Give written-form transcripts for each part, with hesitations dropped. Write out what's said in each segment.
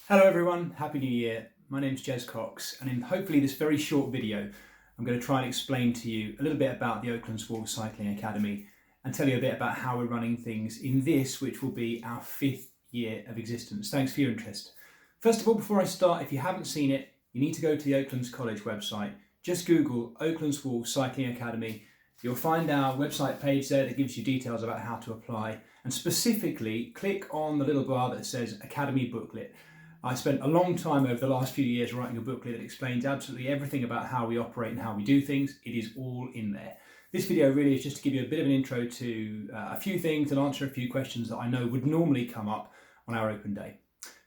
Hello everyone, Happy New Year. My name's Jez Cox, and in hopefully this very short video I'm going to try and explain to you a little bit about the Oaklands Wolves Cycling Academy and tell you a bit about how we're running things in this, which will be our 5th year of existence. Thanks for your interest. First of all, before I start, if you haven't seen it, you need to go to the Oaklands College website. Just Google Oaklands Wolves Cycling Academy. You'll find our website page there that gives you details about how to apply, and specifically click on the little bar that says Academy Booklet. I spent a long time over the last few years writing a booklet that explains absolutely everything about how we operate and how we do things. It is all in there. This video really is just to give you a bit of an intro to a few things and answer a few questions that I know would normally come up on our open day.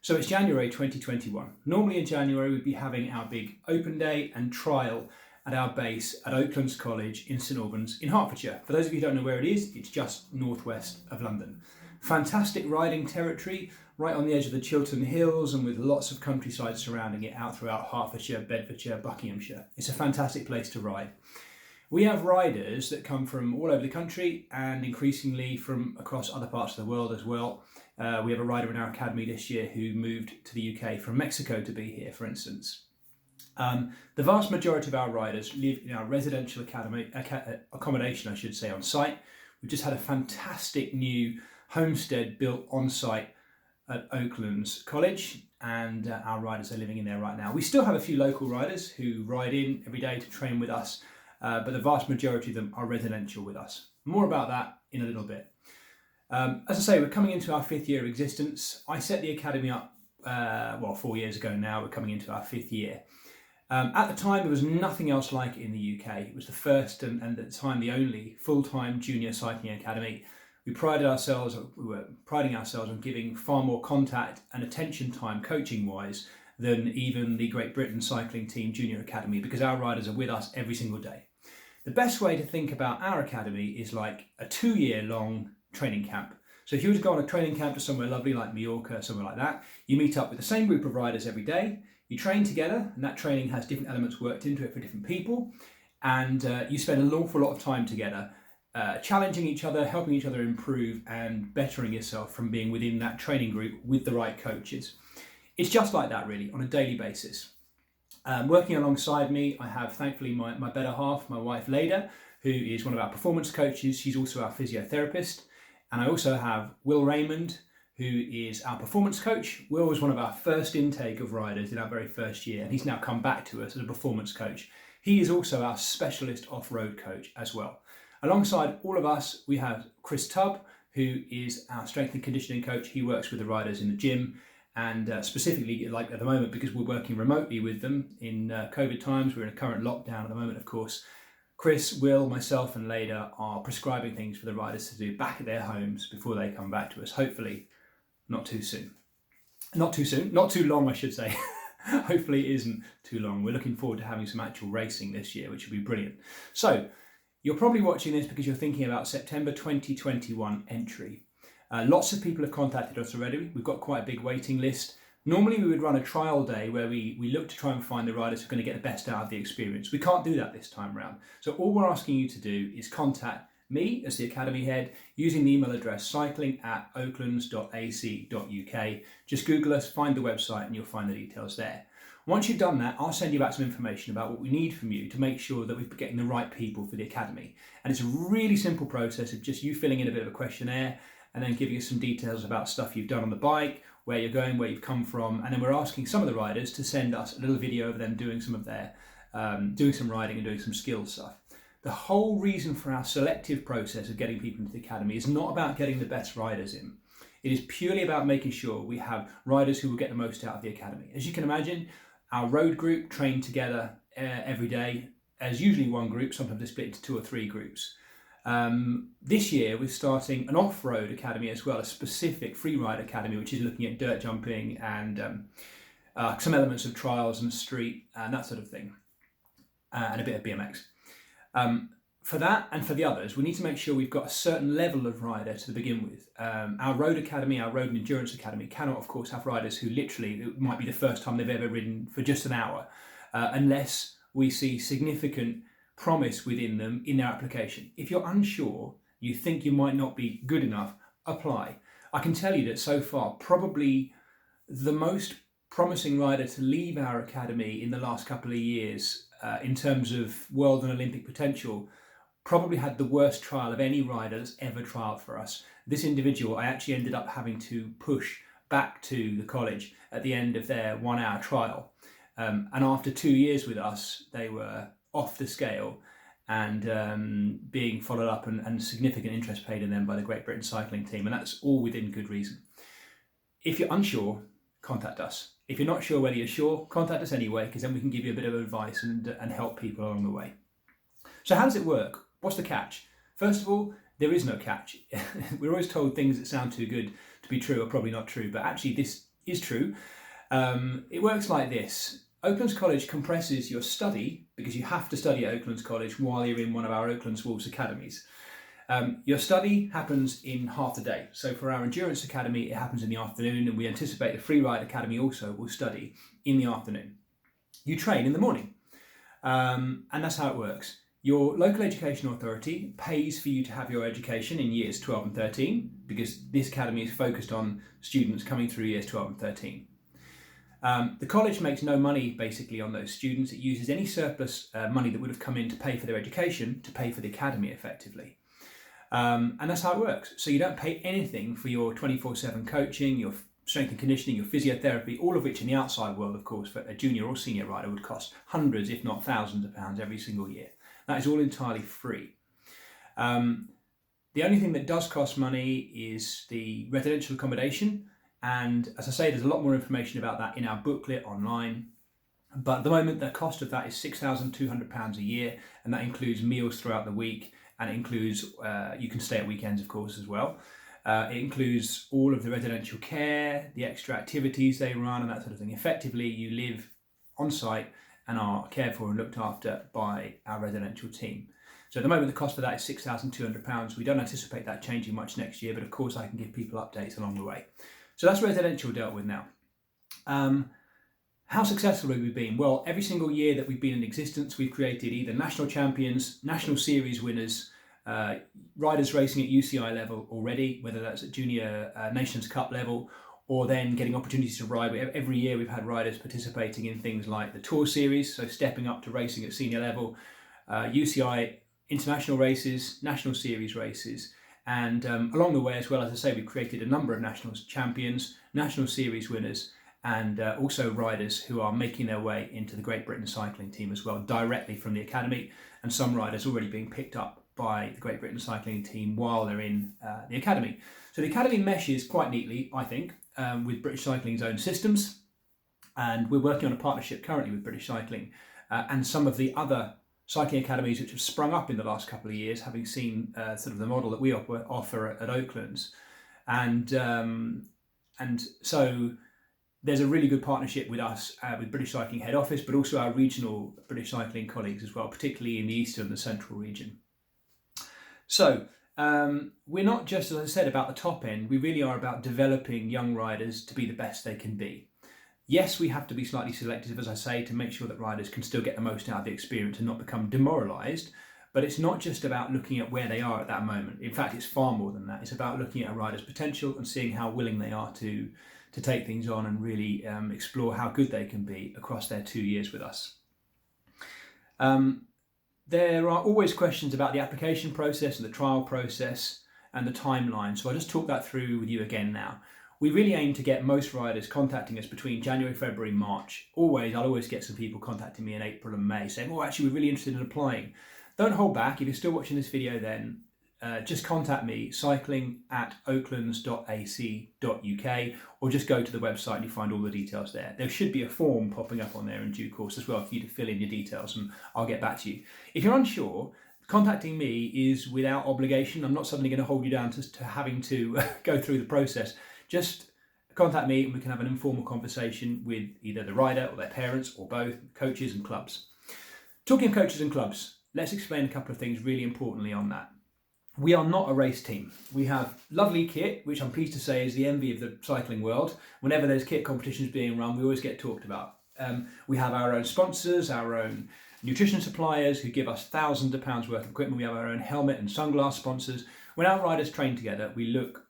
So it's January 2021. Normally in January we'd be having our big open day and trial at our base at Oaklands College in St Albans in Hertfordshire. For those of you who don't know where it is, it's just northwest of London. Fantastic riding territory, right on the edge of the Chiltern Hills and with lots of countryside surrounding it out throughout Hertfordshire, Bedfordshire, Buckinghamshire. It's a fantastic place to ride. We have riders that come from all over the country and increasingly from across other parts of the world as well. We have a rider in our academy this year who moved to the UK from Mexico to be here, for instance. The vast majority of our riders live in our residential accommodation, I should say, on site. We've just had a fantastic new homestead built on site at Oaklands College, and our riders are living in there right now. We still have a few local riders who ride in every day to train with us, but the vast majority of them are residential with us. More about that in a little bit. As I say, we're coming into our 5th year of existence. I set the academy up 4 years ago now. We're coming into our 5th year. At the time, there was nothing else like it in the UK. It was the first and at the time the only full-time junior cycling academy. We were priding ourselves on giving far more contact and attention time coaching-wise than even the Great Britain Cycling Team Junior Academy, because our riders are with us every single day. The best way to think about our academy is like a 2-year-long training camp. So if you were to go on a training camp to somewhere lovely like Mallorca, somewhere like that, you meet up with the same group of riders every day, you train together, and that training has different elements worked into it for different people, and you spend an awful lot of time together challenging each other, helping each other improve and bettering yourself from being within that training group with the right coaches. It's just like that really on a daily basis. Working alongside me, I have thankfully my better half, my wife Leda, who is one of our performance coaches. She's also our physiotherapist. And I also have Will Raymond, who is our performance coach. Will was one of our first intake of riders in our very first year, and he's now come back to us as a performance coach. He is also our specialist off-road coach as well. Alongside all of us, we have Chris Tubb, who is our strength and conditioning coach. He works with the riders in the gym, and specifically, like at the moment, because we're working remotely with them in COVID times, we're in a current lockdown at the moment, of course. Chris, Will, myself and Leda are prescribing things for the riders to do back at their homes before they come back to us. Hopefully not too soon. Not too long, I should say. Hopefully it isn't too long. We're looking forward to having some actual racing this year, which will be brilliant. So you're probably watching this because you're thinking about September 2021 entry. Lots of people have contacted us already. We've got quite a big waiting list. Normally we would run a trial day where we look to try and find the riders who are going to get the best out of the experience. We can't do that this time around. So all we're asking you to do is contact me as the academy head using the email address cycling@oaklands.ac.uk. Just Google us, find the website, and you'll find the details there. Once you've done that, I'll send you back some information about what we need from you to make sure that we're getting the right people for the academy. And it's a really simple process of just you filling in a bit of a questionnaire and then giving us some details about stuff you've done on the bike, where you're going, where you've come from, and then we're asking some of the riders to send us a little video of them doing some of their, doing some riding and doing some skill stuff. The whole reason for our selective process of getting people into the academy is not about getting the best riders in. It is purely about making sure we have riders who will get the most out of the academy. As you can imagine, our road group train together every day as usually one group, sometimes they're split into 2 or 3 groups. This year we're starting an off-road academy as well, a specific freeride academy, which is looking at dirt jumping and some elements of trials and street and that sort of thing, and a bit of BMX. For that and for the others, we need to make sure we've got a certain level of rider to begin with. Our road academy, our road and endurance academy cannot of course have riders who literally, it might be the first time they've ever ridden for just an hour, unless we see significant promise within them in their application. If you're unsure, you think you might not be good enough, apply. I can tell you that so far, probably the most promising rider to leave our academy in the last couple of years in terms of world and Olympic potential, probably had the worst trial of any rider that's ever trialled for us. This individual, I actually ended up having to push back to the college at the end of their 1 hour trial. And after 2 years with us, they were off the scale and being followed up and significant interest paid in them by the Great Britain cycling team. And that's all within good reason. If you're unsure, contact us. If you're not sure whether you're sure, contact us anyway, because then we can give you a bit of advice and help people along the way. So how does it work? What's the catch? First of all, there is no catch. We're always told things that sound too good to be true are probably not true, but actually this is true. It works like this. Oaklands College compresses your study, because you have to study at Oaklands College while you're in one of our Oaklands Wolves Academies. Your study happens in half the day. So for our Endurance Academy, it happens in the afternoon, and we anticipate the Freeride Academy also will study in the afternoon. You train in the morning, and that's how it works. Your local education authority pays for you to have your education in years 12 and 13, because this academy is focused on students coming through years 12 and 13. The college makes no money basically on those students. It uses any surplus money that would have come in to pay for their education to pay for the academy effectively. And that's how it works. So you don't pay anything for your 24/7 coaching, your strength and conditioning, your physiotherapy, all of which in the outside world, of course, for a junior or senior rider would cost hundreds, if not thousands of pounds every single year. That is all entirely free. The only thing that does cost money is the residential accommodation. And as I say, there's a lot more information about that in our booklet online. But at the moment, the cost of that is £6,200 a year. And that includes meals throughout the week. And it includes, you can stay at weekends, of course, as well. It includes all of the residential care, the extra activities they run and that sort of thing. Effectively, you live on site and are cared for and looked after by our residential team. So at the moment, the cost for that is £6,200. We don't anticipate that changing much next year, but of course I can give people updates along the way. So that's residential dealt with now. How successful have we been? Well, every single year that we've been in existence, we've created either national champions, national series winners, riders racing at UCI level already, whether that's at junior Nations Cup level, or then getting opportunities to ride. Every year we've had riders participating in things like the Tour Series, so stepping up to racing at senior level, UCI international races, national series races, and along the way as well, as I say, we've created a number of national champions, national series winners, and also riders who are making their way into the Great Britain cycling team as well, directly from the academy, and some riders already being picked up by the Great Britain cycling team while they're in the academy. So the academy meshes quite neatly, I think, with British Cycling's own systems, and we're working on a partnership currently with British Cycling and some of the other cycling academies which have sprung up in the last couple of years, having seen sort of the model that we offer at Oaklands, and so there's a really good partnership with us, with British Cycling head office, but also our regional British Cycling colleagues as well, particularly in the eastern and the central region. So we're not just, as I said, about the top end. We really are about developing young riders to be the best they can be. Yes, we have to be slightly selective, as I say, to make sure that riders can still get the most out of the experience and not become demoralised. But it's not just about looking at where they are at that moment. In fact, it's far more than that. It's about looking at a rider's potential and seeing how willing they are to take things on and really explore how good they can be across their 2 years with us. There are always questions about the application process and the trial process and the timeline. So I'll just talk that through with you again now. We really aim to get most riders contacting us between January, February, March. I'll always get some people contacting me in April and May saying, oh, actually, we're really interested in applying. Don't hold back. If you're still watching this video, then just contact me, cycling@oaklands.ac.uk, or just go to the website and you find all the details there. There should be a form popping up on there in due course as well for you to fill in your details, and I'll get back to you. If you're unsure, contacting me is without obligation. I'm not suddenly going to hold you down to having to go through the process. Just contact me and we can have an informal conversation with either the rider or their parents or both, coaches and clubs. Talking of coaches and clubs, let's explain a couple of things really importantly on that. We are not a race team. We have lovely kit, which I'm pleased to say is the envy of the cycling world. Whenever there's kit competitions being run, we always get talked about. We have our own sponsors, our own nutrition suppliers who give us thousands of pounds worth of equipment. We have our own helmet and sunglass sponsors. When our riders train together, we look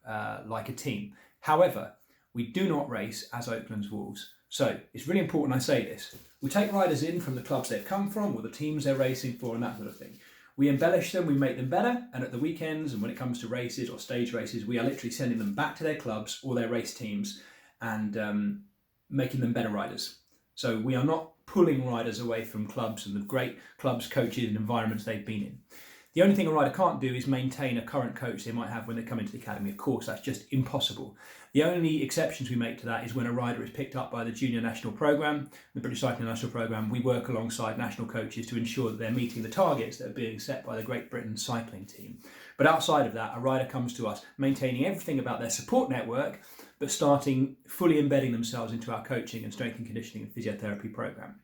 like a team. However, we do not race as Oaklands Wolves. So it's really important I say this. We take riders in from the clubs they've come from or the teams they're racing for and that sort of thing. We embellish them, we make them better, and at the weekends and when it comes to races or stage races, we are literally sending them back to their clubs or their race teams and making them better riders. So we are not pulling riders away from clubs and the great clubs, coaches and environments they've been in. The only thing a rider can't do is maintain a current coach they might have when they come into the academy. Of course, that's just impossible. The only exceptions we make to that is when a rider is picked up by the junior national programme, the British Cycling National Programme. We work alongside national coaches to ensure that they're meeting the targets that are being set by the Great Britain cycling team. But outside of that, a rider comes to us maintaining everything about their support network, but starting fully embedding themselves into our coaching and strength and conditioning and physiotherapy programme.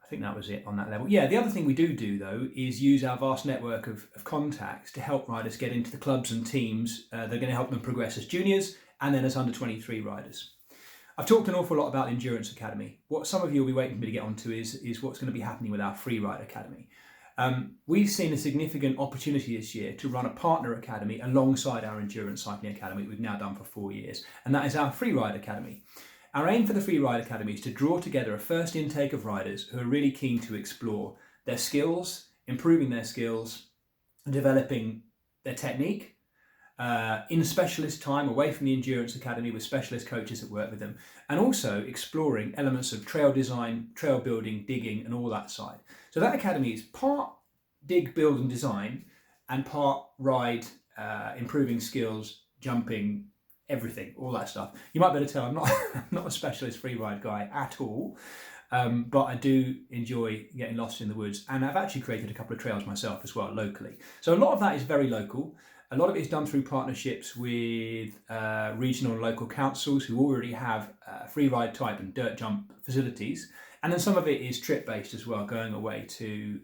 I think that was it on that level. Yeah, the other thing we do though is use our vast network of contacts to help riders get into the clubs and teams that are going to help them progress as juniors and then as under 23 riders. I've talked an awful lot about the Endurance Academy. What some of you will be waiting for me to get onto is what's going to be happening with our Freeride Academy. We've seen a significant opportunity this year to run a partner academy alongside our Endurance Cycling Academy we've now done for 4 years, and that is our Freeride Academy. Our aim for the Freeride Academy is to draw together a first intake of riders who are really keen to explore their skills, improving their skills, developing their technique in specialist time away from the Endurance Academy with specialist coaches that work with them, and also exploring elements of trail design, trail building, digging and all that side. So that academy is part dig, build and design and part ride, improving skills, jumping, everything, all that stuff. You might be able to tell I'm not a specialist free ride guy at all, but I do enjoy getting lost in the woods, and I've actually created a couple of trails myself as well locally. So a lot of that is very local. A lot of it is done through partnerships with regional and local councils who already have free ride type and dirt jump facilities, and then some of it is trip based as well, going away to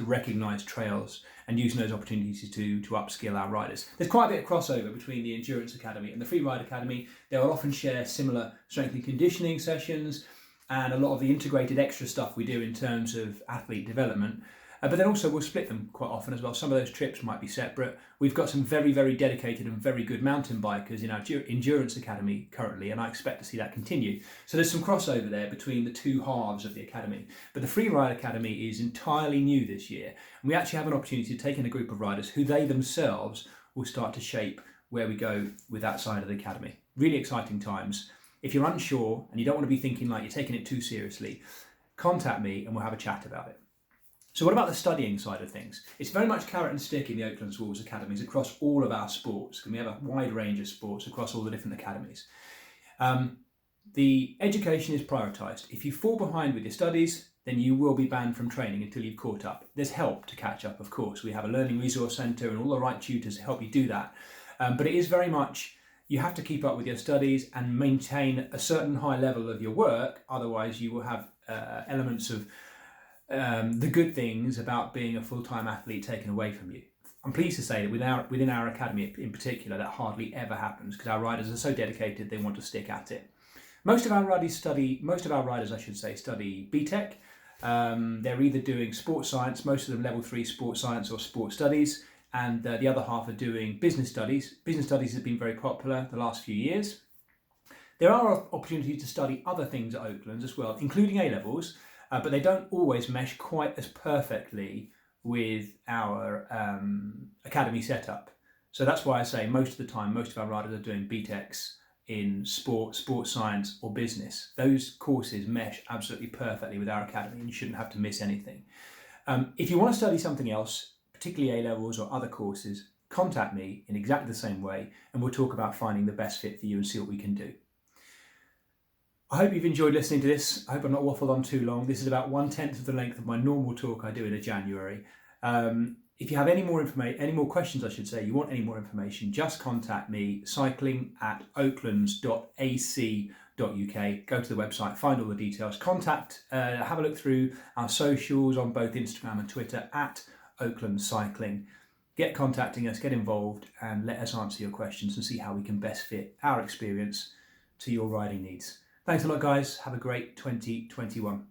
recognise trails and using those opportunities to upskill our riders. There's quite a bit of crossover between the Endurance Academy and the Freeride Academy. They will often share similar strength and conditioning sessions and a lot of the integrated extra stuff we do in terms of athlete development. But then also we'll split them quite often as well. Some of those trips might be separate. We've got some very, very dedicated and very good mountain bikers in our Endurance Academy currently, and I expect to see that continue. So there's some crossover there between the two halves of the academy. But the Freeride Academy is entirely new this year. And we actually have an opportunity to take in a group of riders who they themselves will start to shape where we go with that side of the academy. Really exciting times. If you're unsure and you don't want to be thinking like you're taking it too seriously, contact me and we'll have a chat about it. So what about the studying side of things? It's very much carrot and stick in the Oaklands Wolves Academies across all of our sports, and we have a wide range of sports across all the different academies. The education is prioritised. If you fall behind with your studies, then you will be banned from training until you've caught up. There's help to catch up, of course. We have a learning resource centre and all the right tutors to help you do that. But it is very much, you have to keep up with your studies and maintain a certain high level of your work, otherwise you will have elements of the good things about being a full-time athlete taken away from you. I'm pleased to say that within our academy in particular, that hardly ever happens because our riders are so dedicated, they want to stick at it. Most of our riders study BTEC. They're either doing sports science, most of them level 3 sports science or sports studies, and the other half are doing business studies. Business studies has been very popular the last few years. There are opportunities to study other things at Oaklands as well, including A-levels, but they don't always mesh quite as perfectly with our academy setup. So that's why I say most of the time, most of our riders are doing BTECs in sports science or business. Those courses mesh absolutely perfectly with our academy and you shouldn't have to miss anything. If you want to study something else, particularly A-levels or other courses, contact me in exactly the same way and we'll talk about finding the best fit for you and see what we can do. I hope you've enjoyed listening to this. I hope I've not waffled on too long. This is about 1/10 of the length of my normal talk I do in a January. If you have any more questions, I should say, you want any more information, just contact me, cycling@oaklands.ac.uk. Go to the website, find all the details, have a look through our socials on both Instagram and Twitter @Oaklands Cycling. Get contacting us, get involved, and let us answer your questions and see how we can best fit our experience to your riding needs. Thanks a lot, guys. Have a great 2021.